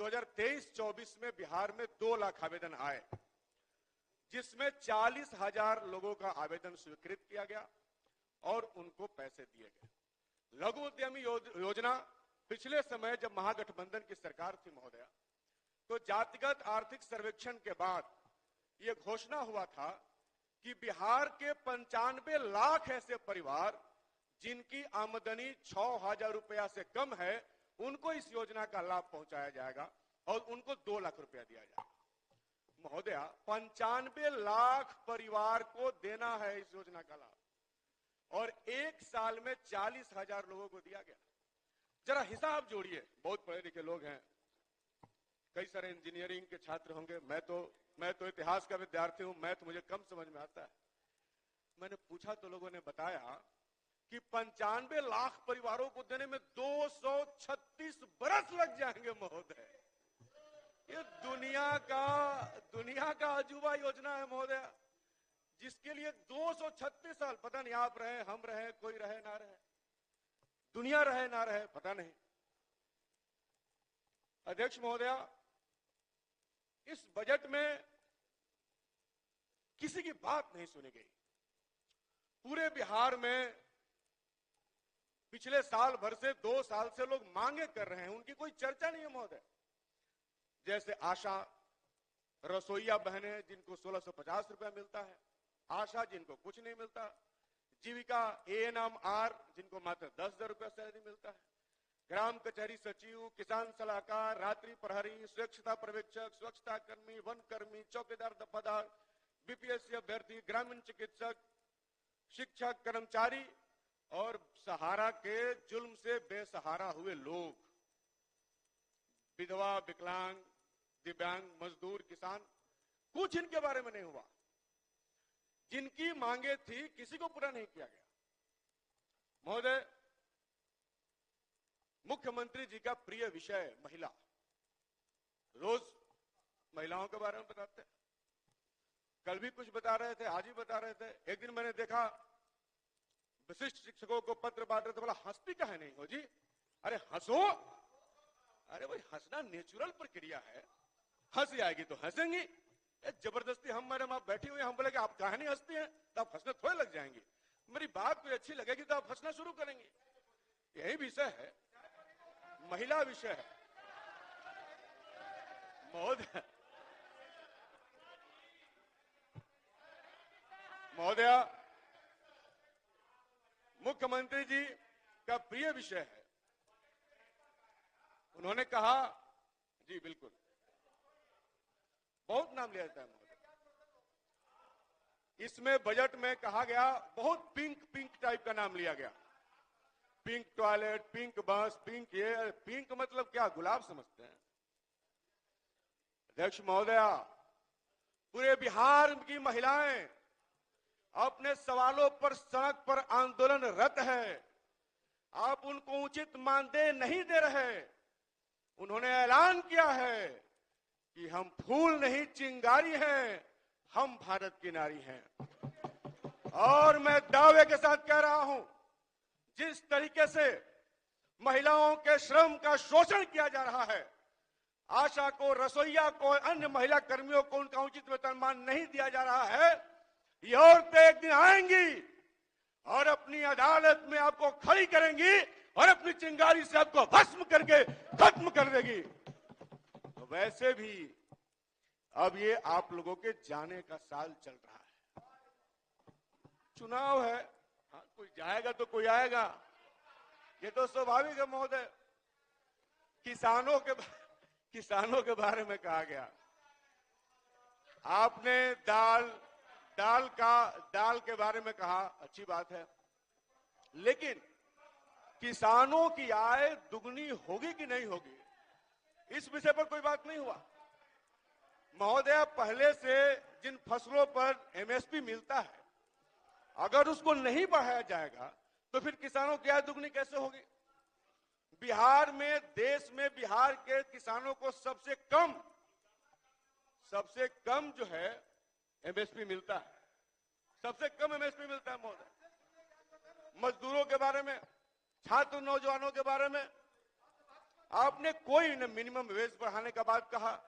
2023-24 में बिहार में 2 लाख आवेदन आए, जिसमें 40,000 लोगों का आवेदन स्वीकृत किया गया और उनको पैसे दिए गए। लघु उद्यमी योजना पिछले समय जब महागठबंधन की सरकार थी महोदया, तो जातिगत आर्थिक सर्वेक्षण के बाद यह घोषणा हुआ था कि बिहार के 95 लाख ऐसे परिवार जिनकी आमदनी 6,000 रुपया से कम है, उनको इस योजना का लाभ पहुंचाया जाएगा और उनको 2 लाख रुपया दिया जाएगा। महोदया, 95 लाख परिवार को देना है इस योजना का लाभ और 1 साल में 40,000 लोगों को दिया गया। जरा हिसाब जोड़िए, बहुत पढ़े लिखे लोग हैं, कई सारे इंजीनियरिंग के छात्र होंगे, मैं तो इतिहास का विद्यार्थी हूं, मैथ मुझे कम समझ में आता है। मैंने पूछा तो लोगों ने बताया कि 95 लाख परिवारों को देने में 236 बरस लग जाएंगे महोदय। ये दुनिया का अजूबा योजना है महोदय, जिसके लिए 236 साल, पता नहीं आप रहे, हम रहे, कोई रहे ना रहे, दुनिया रहे ना रहे, पता नहीं। अध्यक्ष महोदया, इस बजट में किसी की बात नहीं सुनी गई। पूरे बिहार में पिछले साल भर से 2 साल से लोग मांगे कर रहे हैं, उनकी कोई चर्चा नहीं है महोदय। जैसे आशा रसोईया बहनें जिनको 1650 रुपया मिलता है, आशा जिनको कुछ नहीं मिलता, जीविका ANMR जिनको मात्र 10,000 रुपया सैलरी मिलता है, ग्राम कचहरी सचिव, किसान सलाहकार, रात्रि प्रहरी, स्वच्छता पर्यवेक्षक, स्वच्छता कर्मी, वन कर्मी, चौकीदार दफादार, BPSC अभ्यर्थी, ग्रामीण चिकित्सक, शिक्षक, कर्मचारी और सहारा के जुल्म से बेसहारा हुए लोग, विधवा, विकलांग, दिव्यांग, मजदूर, किसान, कुछ इनके बारे में नहीं हुआ। जिनकी मांगे थी किसी को पूरा नहीं किया गया। महोदय, मुख्यमंत्री जी का प्रिय विषय महिला, रोज महिलाओं के बारे में बताते हैं, कल भी कुछ बता रहे थे, आज भी बता रहे थे। एक दिन मैंने देखा विशिष्ट शिक्षकों को पत्र बांट रहे थे, बोला हंसती काहे नहीं हो जी? अरे हंसो, अरे भाई हंसना नेचुरल प्रक्रिया है, हंसी आएगी तो हंसेंगी। जबरदस्ती हम मैडम आप बैठी हुई, हम बोले कि आप काहे नहीं हंसती हैं, तो आप हंसने थोड़े लग जाएंगी। मेरी बात कोई अच्छी लगेगी तो आप हंसना शुरू करेंगे। यही विषय है, महिला विषय है महोदया, मुख्यमंत्री जी का प्रिय विषय है। उन्होंने कहा, जी बिल्कुल, बहुत नाम लिया जाता है महोदय। इसमें बजट में कहा गया, बहुत पिंक टाइप का नाम लिया गया, पिंक टॉयलेट, पिंक बस, पिंक ये, पिंक मतलब क्या, गुलाब समझते हैं? अध्यक्ष महोदया, पूरे बिहार की महिलाएं अपने सवालों पर सड़क पर आंदोलनरत है। आप उनको उचित मानदेय नहीं दे रहे। उन्होंने ऐलान किया है कि हम फूल नहीं चिंगारी हैं, हम भारत की नारी हैं। और मैं दावे के साथ कह रहा हूं, जिस तरीके से महिलाओं के श्रम का शोषण किया जा रहा है, आशा को, रसोईया को, अन्य महिला कर्मियों को उनका उचित वेतनमान नहीं दिया जा रहा है, ये औरतें एक दिन आएंगी और अपनी अदालत में आपको खड़ी करेंगी और अपनी चिंगारी से आपको भस्म करके खत्म कर देगी। तो वैसे भी अब ये आप लोगों के जाने का साल चल रहा है, चुनाव है, हाँ, कोई जाएगा तो कोई आएगा, ये तो स्वाभाविक है महोदय। किसानों के बारे में कहा गया, आपने दाल के बारे में कहा, अच्छी बात है, लेकिन किसानों की आय दुगनी होगी कि नहीं होगी, इस विषय पर कोई बात नहीं हुआ। महोदय, पहले से जिन फसलों पर MSP मिलता है, अगर उसको नहीं बढ़ाया जाएगा तो फिर किसानों की आय दुगनी कैसे होगी? बिहार में, देश में बिहार के किसानों को सबसे कम जो है MSP मिलता है, सबसे कम MSP मिलता है महोदय। मजदूरों के बारे में, छात्र नौजवानों के बारे में, आपने कोई न मिनिमम वेज बढ़ाने का बात कहा,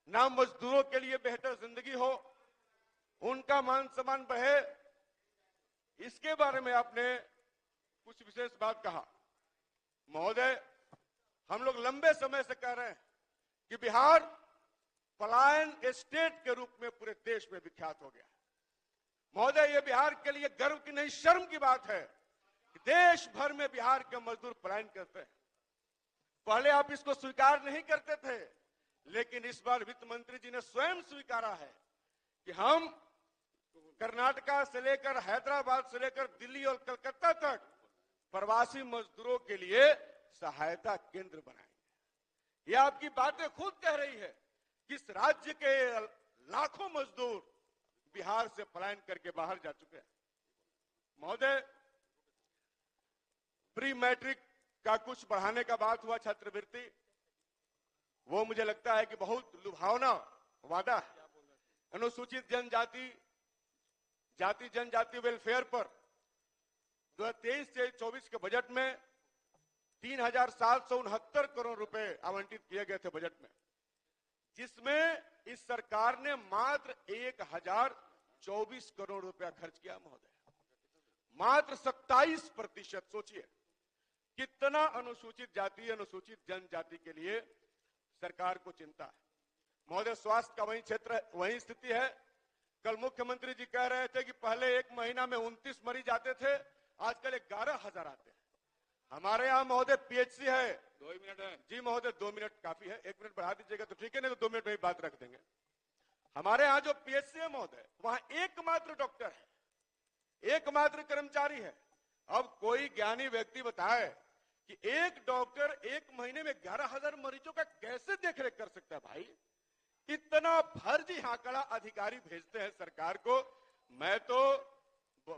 ना मजदूरों के लिए बेहतर जिंदगी हो, उनका मान सम्मान बढ़े, इसके बारे में आपने कुछ विशेष बात कहा। महोदय, हम लोग लंबे समय से कह रहे हैं कि बिहार पलायन स्टेट के रूप में पूरे देश में विख्यात हो गया। महोदय, ये बिहार के लिए गर्व की नहीं शर्म की बात है कि देश भर में बिहार के मजदूर पलायन करते हैं। पहले आप इसको स्वीकार नहीं करते थे, लेकिन इस बार वित्त मंत्री जी ने स्वयं स्वीकारा है कि हम कर्नाटका से लेकर हैदराबाद से लेकर दिल्ली और कलकत्ता तक प्रवासी मजदूरों के लिए सहायता केंद्र बनाएंगे। ये आपकी बातें खुद कह रही है कि इस राज्य के लाखों मजदूर बिहार से पलायन करके बाहर जा चुके हैं। महोदय, प्री मैट्रिक का कुछ बढ़ाने का बात हुआ, छात्रवृत्ति, वो मुझे लगता है कि बहुत लुभावना वादा है। अनुसूचित जनजाति, जाति जनजाति वेलफेयर पर 2023 से 24 के बजट में 3,769 करोड़ रुपए आवंटित किए गए थे बजट में, जिसमें इस सरकार ने मात्र 1,024 करोड़ रुपया खर्च किया। महोदय, मात्र 27%। सोचिए कितना अनुसूचित जाति, अनुसूचित जनजाति के लिए सरकार को चिंता है। महोदय, स्वास्थ्य का वही क्षेत्र, वही स्थिति है। कल मुख्यमंत्री जी कह रहे थे कि पहले एक महीना में 29 मरीज आते थे, आजकल 11,000 आते हैं। हमारे यहाँ महोदय पीएचसी है। 2 मिनट है जी महोदय, 2 मिनट काफी है, 1 मिनट बढ़ा दीजिएगा तो ठीक है, नहीं तो 2 मिनट में ही बात रख देंगे। हमारे यहाँ जो पीएचसी है महोदय, वहां एकमात्र डॉक्टर है, एकमात्र कर्मचारी है। अब कोई ज्ञानी व्यक्ति बताए कि एक डॉक्टर एक महीने में 11,000 मरीजों का कैसे देखरेख कर सकता है। भाई, इतना फर्जी आंकड़ा अधिकारी भेजते हैं सरकार को। मैं तो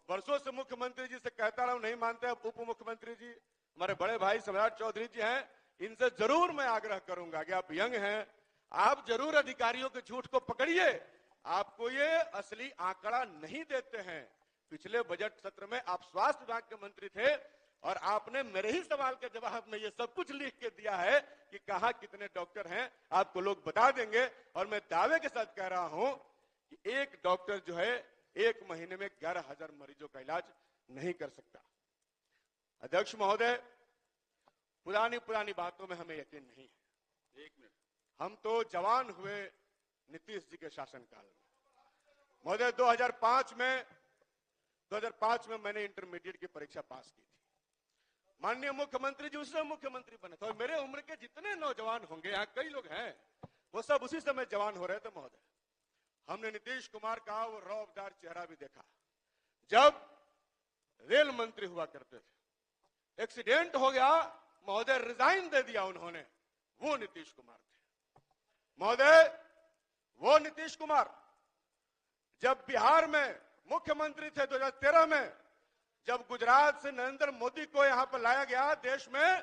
वर्षों से मुख्यमंत्री जी से कहता रहा हूं, नहीं मानते। अब उप मुख्यमंत्री जी, हमारे बड़े भाई सम्राट चौधरी जी हैं, इनसे जरूर मैं आग्रह करूंगा कि आप यंग हैं, आप जरूर अधिकारियों के झूठ को पकड़िए। आपको ये असली आंकड़ा नहीं देते हैं। पिछले बजट सत्र में आप स्वास्थ्य विभाग के मंत्री थे और आपने मेरे ही सवाल के जवाब में ये सब कुछ लिख के दिया है कि कहां कितने डॉक्टर हैं, आपको लोग बता देंगे। और मैं दावे के साथ कह रहा हूं कि एक डॉक्टर जो है एक महीने में 11,000 मरीजों का इलाज नहीं कर सकता। अध्यक्ष महोदय, पुरानी बातों में हमें यकीन नहीं है। 1 मिनट। हम तो जवान हुए नीतीश जी के शासनकाल में। महोदय, 2005 में मैंने इंटरमीडिएट की परीक्षा पास की थी। माननीय मुख्यमंत्री जी उस समय मुख्यमंत्री बने थे और मेरे उम्र के जितने नौजवान होंगे, यहाँ कई लोग हैं, वो सब उसी समय जवान हो रहे थे। महोदय, हमने नीतीश कुमार का वो रौबदार चेहरा भी देखा जब रेल मंत्री हुआ करते थे। एक्सीडेंट हो गया महोदय, रिजाइन दे दिया उन्होंने, वो नीतीश कुमार थे। महोदय, वो नीतीश कुमार जब बिहार में मुख्यमंत्री थे 2013 में, जब गुजरात से नरेंद्र मोदी को यहां पर लाया गया देश में,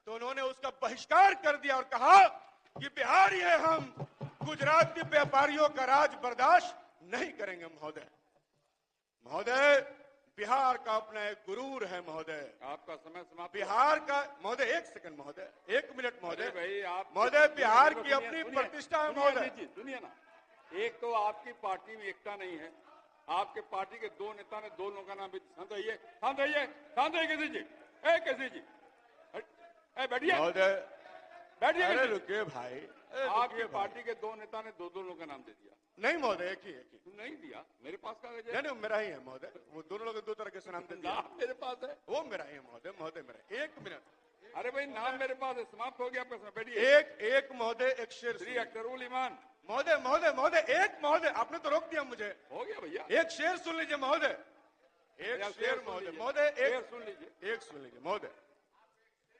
तो उन्होंने उसका बहिष्कार कर दिया और कहा कि बिहारी है हम, गुजराती व्यापारियों का राज बर्दाश्त नहीं करेंगे। महोदय, बिहार का अपना एक गुरूर है। महोदय, आपका समय समाप्त। बिहार का महोदय, 1 सेकंड महोदय, 1 मिनट महोदय। भाई, आप महोदय, बिहार की अपनी प्रतिष्ठा है। महोदय, सुनिए ना, एक तो आपकी पार्टी में एकता नहीं है। आपके पार्टी के 2 नेता ने 2 लोगों का नाम भी शांत रहिए किसी जी, किसी जी, बैठिए बैठिए। अरे रुकिए भाई, आपकी पार्टी के 2 नेता ने 2 लोगों का नाम दे दिया। नहीं महोदय, एक ही नहीं दिया, मेरे पास कागज है। नहीं, मेरा ही है महोदय। वो दोनों लोग 2 तरह के नाम दे दिया, मेरे पास है, वो मेरा ही है महोदय। मेरा 1 मिनट। अरे भाई, नाम मेरे पास है, समाप्त हो गया आपका समय, बैठिए। एक महोदय, एक शेर। श्री अख्तरुल ईमान। महोदय, एक महोदय, आपने तो रोक दिया मुझे। हो गया भैया, एक शेर सुन लीजिए महोदय, एक शेर महोदय। महोदय, एक सुन लीजिए, एक सुन लीजिए महोदय।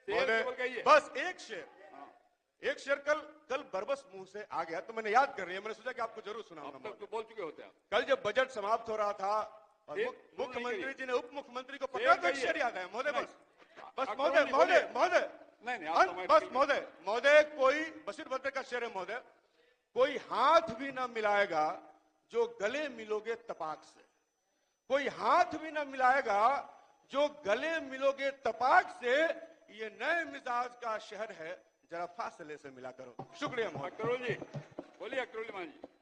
महोदय, बस एक शेर, एक शेर। कल बरबस मुंह से आ गया तो मैंने याद कर रही है, मैंने सोचा कि आपको जरूर सुनाऊंगा। अब तक तो बोल चुके होते हैं। कल जब बजट समाप्त हो रहा था और मुख्यमंत्री जी ने उप मुख्यमंत्री को पकड़ा तो एक शेर याद है महोदय। बस महोदय, नहीं, बस महोदय, कोई बशीर बद्र का शेर है महोदय, कोई हाथ भी ना मिलाएगा जो गले मिलोगे तपाक से, कोई हाथ भी ना मिलाएगा जो गले मिलोगे तपाक से, ये नए मिजाज का शहर है, जरा फासले से मिला करो। शुक्रिया महोदय। अक्रोल जी बोलिए, अक्रोल मान जी।